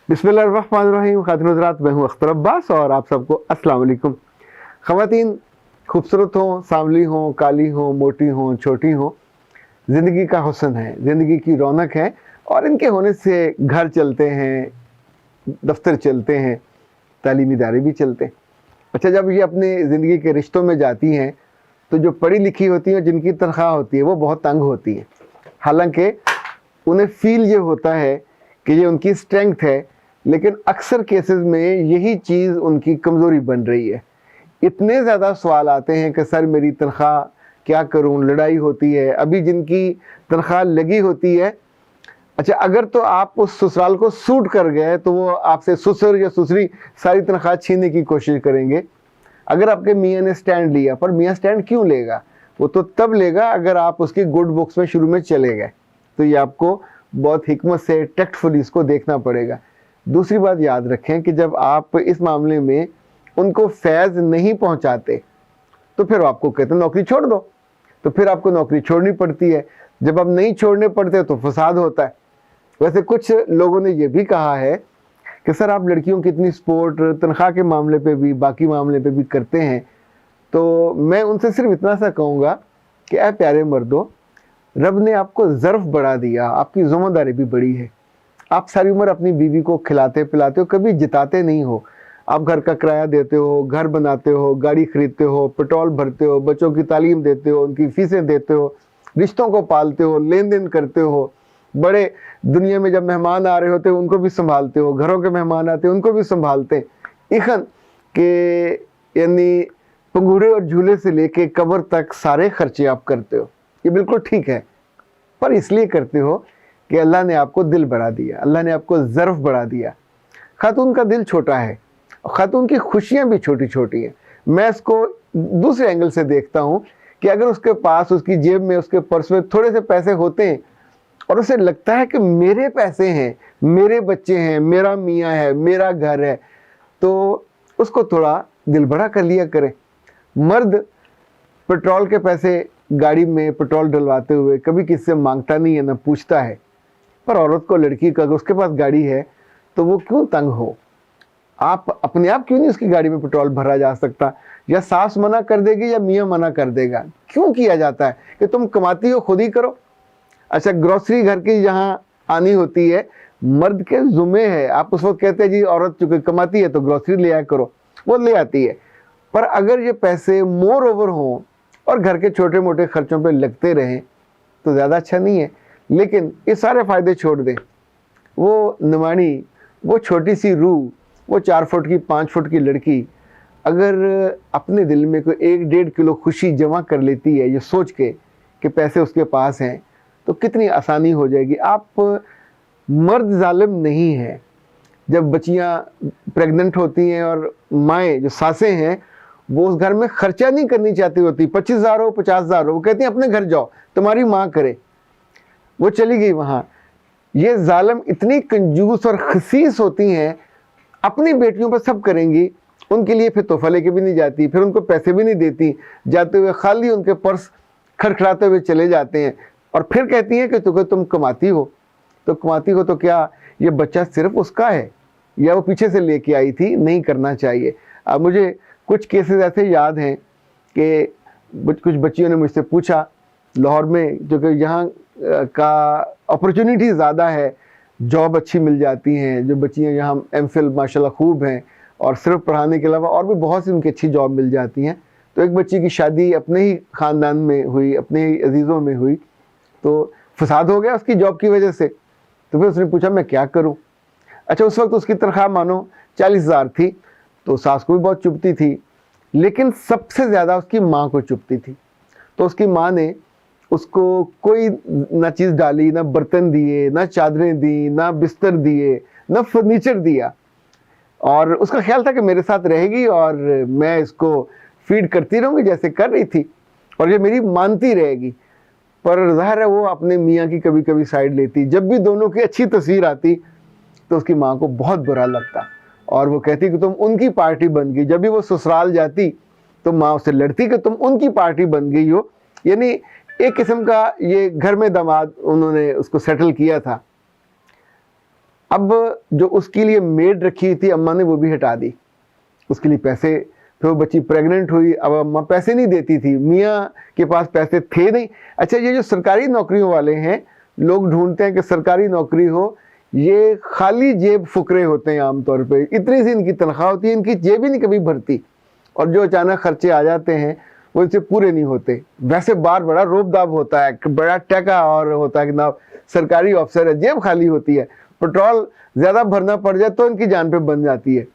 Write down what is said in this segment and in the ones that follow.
बिस्मिल्लाहिर्रहमानिर्रहीम। ख़ातिन हज़रात, मैं हूँ अख्तर अब्बास और आप सबको अस्सलाम वालेकुम। ख़वातीन खूबसूरत हों, सांवली हों, काली हों, मोटी हों, छोटी हों, ज़िंदगी का हुस्न है, ज़िंदगी की रौनक है और इनके होने से घर चलते हैं, दफ्तर चलते हैं, तालीमी इदारे भी चलते हैं। अच्छा, जब ये अपने ज़िंदगी के रिश्तों में जाती हैं तो जो पढ़ी लिखी होती हैं, जिनकी तनख्वाह होती है, वो बहुत तंग होती है। हालांकि उन्हें फील ये होता है कि ये उनकी स्ट्रेंथ है, लेकिन अक्सर केसेस में यही चीज़ उनकी कमज़ोरी बन रही है। इतने ज़्यादा सवाल आते हैं कि सर मेरी तनख्वाह क्या करूं, लड़ाई होती है। अभी जिनकी तनख्वाह लगी होती है, अच्छा अगर तो आप उस ससुराल को सूट कर गए तो वो आपसे ससुर या ससुरी सारी तनख्वाह छीनने की कोशिश करेंगे। अगर आपके मियाँ ने स्टैंड लिया, पर मियाँ स्टैंड क्यों लेगा? वो तो तब लेगा अगर आप उसकी गुड बुक्स में शुरू में चले गए। तो ये आपको बहुत हिकमत से, टैक्टफुली इसको देखना पड़ेगा। दूसरी बात याद रखें कि जब आप इस मामले में उनको फैज़ नहीं पहुंचाते तो फिर आपको कहते हैं नौकरी छोड़ दो, तो फिर आपको नौकरी छोड़नी पड़ती है। जब आप नहीं छोड़ने पड़ते तो फसाद होता है। वैसे कुछ लोगों ने यह भी कहा है कि सर आप लड़कियों की इतनी सपोर्ट तनख्वाह के मामले पे भी, बाकी मामले पे भी करते हैं, तो मैं उनसे सिर्फ इतना सा कहूँगा कि ऐ प्यारे मर्दो, रब ने आपको ज़र्फ बढ़ा दिया, आपकी ज़िम्मेदारी भी बड़ी है। आप सारी उम्र अपनी बीवी को खिलाते पिलाते हो, कभी जिताते नहीं हो। आप घर का किराया देते हो, घर बनाते हो, गाड़ी खरीदते हो, पेट्रोल भरते हो, बच्चों की तालीम देते हो, उनकी फीसें देते हो, रिश्तों को पालते हो, लेन देन करते हो, बड़े दुनिया में जब मेहमान आ रहे होते हैं उनको भी संभालते हो, घरों के मेहमान आते हैं उनको भी संभालते हैं। इखन के यानी पंगूड़े और झूले से लेके कब्र तक सारे खर्चे आप करते हो। ये बिल्कुल ठीक है, पर इसलिए करते हो कि अल्लाह ने आपको दिल बढ़ा दिया, अल्लाह ने आपको ज़र्फ बढ़ा दिया। खातून का दिल छोटा है, खातून की खुशियाँ भी छोटी छोटी हैं। मैं इसको दूसरे एंगल से देखता हूँ कि अगर उसके पास, उसकी जेब में, उसके पर्स में थोड़े से पैसे होते हैं और उसे लगता है कि मेरे पैसे हैं, मेरे बच्चे हैं, मेरा मियाँ है, मेरा घर है, तो उसको थोड़ा दिल बड़ा कर लिया करे। मर्द पेट्रोल के पैसे गाड़ी में पेट्रोल डलवाते हुए कभी किसी से मांगता नहीं है, ना पूछता है। पर औरत को, लड़की को, अगर उसके पास गाड़ी है तो वो क्यों तंग हो? आप अपने आप क्यों नहीं उसकी गाड़ी में पेट्रोल भरा जा सकता? या सास मना कर देगी या मियाँ मना कर देगा? क्यों किया जाता है कि तुम कमाती हो खुद ही करो? अच्छा, ग्रोसरी घर की जहाँ आनी होती है, मर्द के जुम्मे है। आप उस वक्त कहते हैं जी औरत चूंकि कमाती है तो ग्रोसरी ले आया करो, वो ले आती है। पर अगर ये पैसे मोर ओवर हों और घर के छोटे मोटे खर्चों पे लगते रहें तो ज़्यादा अच्छा नहीं है। लेकिन ये सारे फ़ायदे छोड़ दें। वो निमाणी, वो छोटी सी रूह, वो 4 फुट की, 5 फुट की लड़की अगर अपने दिल में कोई 1-1.5 किलो खुशी जमा कर लेती है ये सोच के कि पैसे उसके पास हैं, तो कितनी आसानी हो जाएगी। आप मर्द जालिम नहीं है। जब बच्चियाँ प्रेग्नेंट होती हैं और माएँ जो सासें हैं वो उस घर में खर्चा नहीं करनी चाहती होती, 25,000 हो, 50,000 हो, वो कहती हैं अपने घर जाओ, तुम्हारी माँ करे। वो चली गई वहाँ। ये जालिम इतनी कंजूस और खसीस होती हैं, अपनी बेटियों पर सब करेंगी, उनके लिए फिर तोहफा लेके भी नहीं जाती, फिर उनको पैसे भी नहीं देती, जाते हुए खाली उनके पर्स खड़खड़ाते हुए चले जाते हैं और फिर कहती हैं कि तुम कमाती हो। तो कमाती हो तो क्या ये बच्चा सिर्फ उसका है या वो पीछे से लेके आई थी? नहीं करना चाहिए। अब मुझे कुछ केसेस ऐसे याद हैं कि कुछ बच्चियों ने मुझसे पूछा लाहौर में, जो कि यहाँ का अपॉर्चुनिटी ज़्यादा है, जॉब अच्छी मिल जाती हैं, जो बच्चियाँ यहाँ एमफिल माशाल्लाह खूब हैं और सिर्फ पढ़ाने के अलावा और भी बहुत सी उनकी अच्छी जॉब मिल जाती हैं। तो एक बच्ची की शादी अपने ही ख़ानदान में हुई, अपने ही अजीज़ों में हुई, तो फसाद हो गया उसकी जॉब की वजह से। तो फिर उसने पूछा मैं क्या करूँ? अच्छा, उस वक्त उसकी तनख्वाह मानो 40,000 थी, तो सास को भी बहुत चुभती थी, लेकिन सबसे ज़्यादा उसकी माँ को चुभती थी। तो उसकी माँ ने उसको कोई ना चीज़ डाली, ना बर्तन दिए, ना चादरें दी, ना बिस्तर दिए, ना फर्नीचर दिया, और उसका ख्याल था कि मेरे साथ रहेगी और मैं इसको फीड करती रहूँगी जैसे कर रही थी और ये मेरी मानती रहेगी। पर ज़ाहिर है वो अपने मियाँ की कभी कभी साइड लेती। जब भी दोनों की अच्छी तस्वीर आती तो उसकी माँ को बहुत बुरा लगता और वो कहती कि तुम उनकी पार्टी बन गई। जब भी वो ससुराल जाती तो माँ उससे लड़ती कि तुम उनकी पार्टी बन गई हो। यानी एक किस्म का ये घर में दामाद उन्होंने उसको सेटल किया था। अब जो उसके लिए मेड रखी थी अम्मा ने वो भी हटा दी, उसके लिए पैसे। फिर वो बच्ची प्रेग्नेंट हुई, अब अम्मा पैसे नहीं देती थी, मियाँ के पास पैसे थे नहीं। अच्छा, ये जो सरकारी नौकरियों वाले हैं, लोग ढूंढते हैं कि सरकारी नौकरी हो, ये खाली जेब फुकरे होते हैं आमतौर पे, इतनी सी इनकी तनख्वाह होती है, इनकी जेब ही नहीं कभी भरती, और जो अचानक खर्चे आ जाते हैं वो इनसे पूरे नहीं होते। वैसे बार बड़ा रोबदाब होता है, बड़ा टका और होता है कि ना सरकारी ऑफिसर है, जेब खाली होती है, पेट्रोल ज़्यादा भरना पड़ जाए तो इनकी जान पे बन जाती है।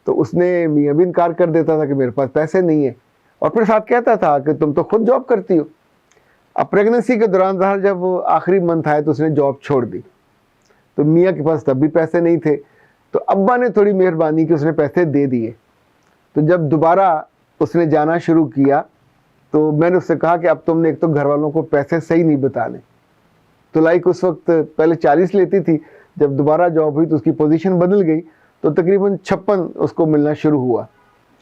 तो उसने मियाँ भी इनकार कर देता था कि मेरे पास पैसे नहीं है, और फिर साथ कहता था कि तुम तो खुद जॉब करती हो। अब प्रेगनेंसी के दौरान जब आखिरी मंथ आए तो उसने जॉब छोड़ दी, तो मियाँ के पास तब भी पैसे नहीं थे, तो अब्बा ने थोड़ी मेहरबानी की, उसने पैसे दे दिए। तो जब दोबारा उसने जाना शुरू किया तो मैंने उससे कहा कि अब तुमने एक तो घर वालों को पैसे सही नहीं बताने। तो लाइक उस वक्त पहले 40 लेती थी, जब दोबारा जॉब हुई तो उसकी पोजीशन बदल गई, तो तकरीबन 56 उसको मिलना शुरू हुआ।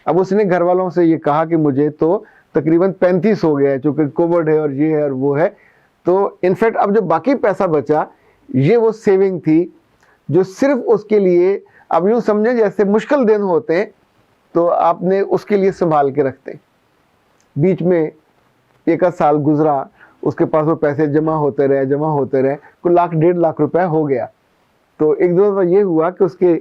अब उसने घर वालों से ये कहा कि मुझे तो तकरीबन 35 हो गया है, चूँकि कोविड है और ये है और वो है। तो इनफैक्ट अब जो बाकी पैसा बचा, ये वो सेविंग थी जो सिर्फ उसके लिए, अब यूँ समझें जैसे मुश्किल दिन होते हैं तो आपने उसके लिए संभाल के रखते। बीच में एक आध साल गुजरा, उसके पास वो पैसे जमा होते रहे, कुछ लाख 1.5 लाख रुपए हो गया। तो एक दो दफ़ा ये हुआ कि उसके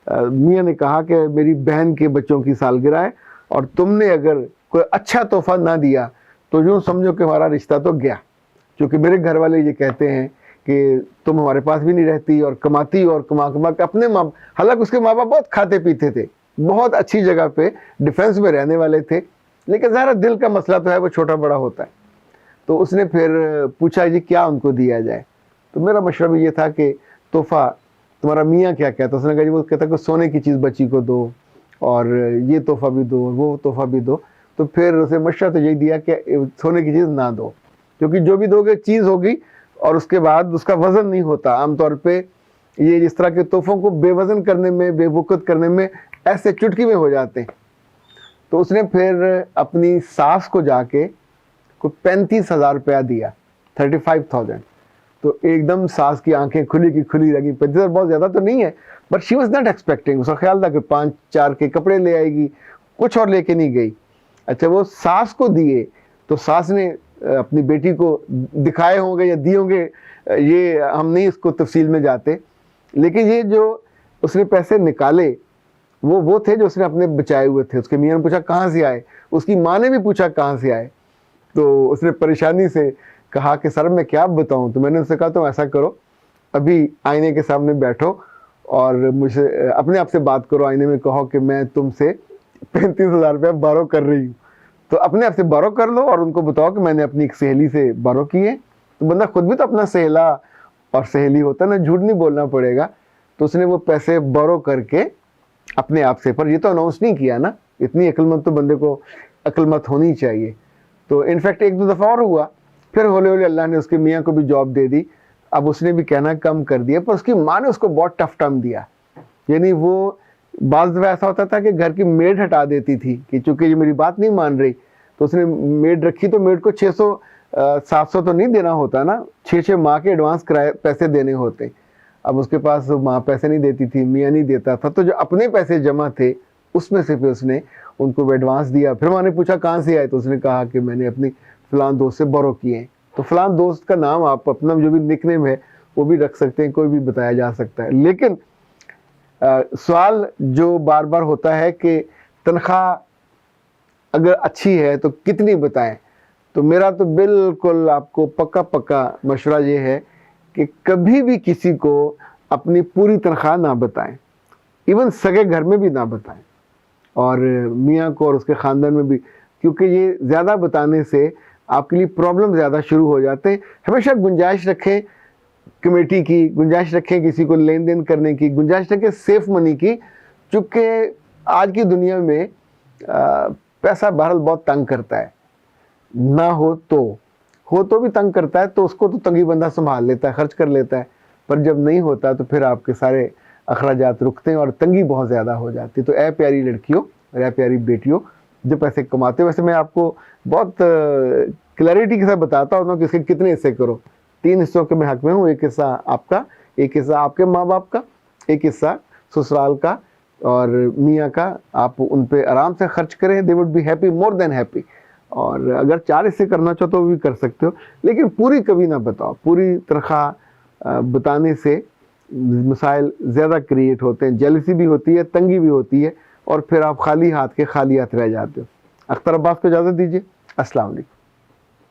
मियाँ ने कहा कि मेरी बहन के बच्चों की सालगिरह है और तुमने अगर कोई अच्छा तोहफा ना दिया तो यूँ समझो कि हमारा रिश्ता तो गया, क्योंकि मेरे घर वाले ये कहते हैं कि तुम हमारे पास भी नहीं रहती और कमाती और कमा कमा के अपने माँ, हालांकि उसके माँ बाप बहुत खाते पीते थे, बहुत अच्छी जगह पे डिफेंस में रहने वाले थे, लेकिन ज़रा दिल का मसला तो है, वो छोटा बड़ा होता है। तो उसने फिर पूछा जी क्या उनको दिया जाए, तो मेरा मशवरा भी ये था कि तोहफा तुम्हारा मियाँ क्या कहता है। उसने कहा जी वो कहता कि सोने की चीज़ बच्ची को दो और ये तोहफा भी दो वो तोहफा भी दो। तो फिर उसे मशवरा तो यही दिया कि सोने की चीज़ ना दो, क्योंकि जो भी दोगे चीज़ होगी और उसके बाद उसका वज़न नहीं होता। आमतौर पे ये इस तरह के तोहफों को बेवज़न करने में, बेवकूफ़ करने में ऐसे चुटकी में हो जाते हैं। तो उसने फिर अपनी सास को जाके को 35,000 रुपया दिया, 35,000। तो एकदम सास की आंखें खुली की खुली लगी। 35,000 बहुत ज़्यादा तो नहीं है, but she was not expecting. उसका ख्याल था कि 5-4 के कपड़े ले आएगी, कुछ और लेके नहीं गई। अच्छा, वो सास को दिए तो सास ने अपनी बेटी को दिखाए होंगे या दिए होंगे, ये हम नहीं इसको तफसील में जाते, लेकिन ये जो उसने पैसे निकाले वो थे जो उसने अपने बचाए हुए थे। उसके मियाँ ने पूछा कहाँ से आए, उसकी माँ ने भी पूछा कहाँ से आए। तो उसने परेशानी से कहा कि सर मैं क्या बताऊँ। तो मैंने उससे कहा तुम ऐसा करो, अभी आईने के सामने बैठो और मुझे अपने आप से बात करो, आईने में कहो कि मैं तुमसे 35,000 रुपया बारो कर रही हूँ। तो अपने आप से बारो कर लो और उनको बताओ कि मैंने अपनी एक सहेली से बारो किए। तो बंदा खुद भी तो अपना सहेला और सहेली होता है ना, झूठ नहीं बोलना पड़ेगा। तो उसने वो पैसे बारो करके अपने आप से, पर ये तो अनाउंस नहीं किया ना, इतनी अक्लमंद तो बंदे को अक्लमंद होनी चाहिए। तो इनफैक्ट एक दो दफ़ा और हुआ, फिर हौले हौले अल्लाह ने उसके मियाँ को भी जॉब दे दी। अब उसने भी कहना कम कर दिया, पर उसकी माँ ने उसको बहुत टफ टाइम दिया। यानी वो बाज़ दफ़ा ऐसा होता था कि घर की मेड हटा देती थी कि चूँकि ये मेरी बात नहीं मान रही, तो उसने मेड रखी तो मेड को 600-700 तो नहीं देना होता ना, 6-6 माह के एडवांस किराए पैसे देने होते। अब उसके पास माँ पैसे नहीं देती थी, मियाँ नहीं देता था, तो जो अपने पैसे जमा थे उसमें से फिर उसने उनको एडवांस दिया। फिर माँ ने पूछा कहाँ से आए, तो उसने कहा कि मैंने अपनी फ़लान दोस्त से बोरो किए। तो फ़लान दोस्त का नाम आप अपना जो भी निकनेम है वो भी रख सकते हैं, कोई भी बताया जा सकता है। लेकिन सवाल जो बार बार होता है कि तनख्वाह अगर अच्छी है तो कितनी बताएं। तो मेरा तो बिल्कुल आपको पक्का मशवरा ये है कि कभी भी किसी को अपनी पूरी तनख्वाह ना बताएं, इवन सगे घर में भी ना बताएं, और मियाँ को और उसके ख़ानदान में भी, क्योंकि ये ज़्यादा बताने से आपके लिए प्रॉब्लम ज़्यादा शुरू हो जाते हैं। हमेशा गुंजाइश रखें कमेटी की, गुंजाइश रखें किसी को लेन देन करने की, गुंजाइश रखें सेफ मनी की, चूँकि आज की दुनिया में पैसा बहरहाल बहुत तंग करता है, ना हो तो भी तंग करता है, तो उसको तो तंगी बंदा संभाल लेता है, खर्च कर लेता है, पर जब नहीं होता तो फिर आपके सारे अखराजात रुकते हैं और तंगी बहुत ज़्यादा हो जाती है। तो ऐ प्यारी लड़कियों और ऐ प्यारी बेटियों जो पैसे कमाते हो, वैसे मैं आपको बहुत क्लैरिटी के साथ बताता हूँ कि इसके कितने हिस्से करो। 3 हिस्सों के मैं हक में हूँ, एक हिस्सा आपका, एक हिस्सा आपके माँ बाप का एक हिस्सा ससुराल का और मियाँ का आप उन पे आराम से खर्च करें, they would be happy, more than happy. और अगर 4 हिस्से करना चाहो तो भी कर सकते हो, लेकिन पूरी कभी ना बताओ। पूरी तनख्वाह बताने से मसाइल ज़्यादा क्रिएट होते हैं, जेलसी भी होती है, तंगी भी होती है, और फिर आप खाली हाथ के खाली हाथ रह जाते हो। अख्तर अब्बास को इजाज़त दीजिए। अस्सलाम वालेकुम।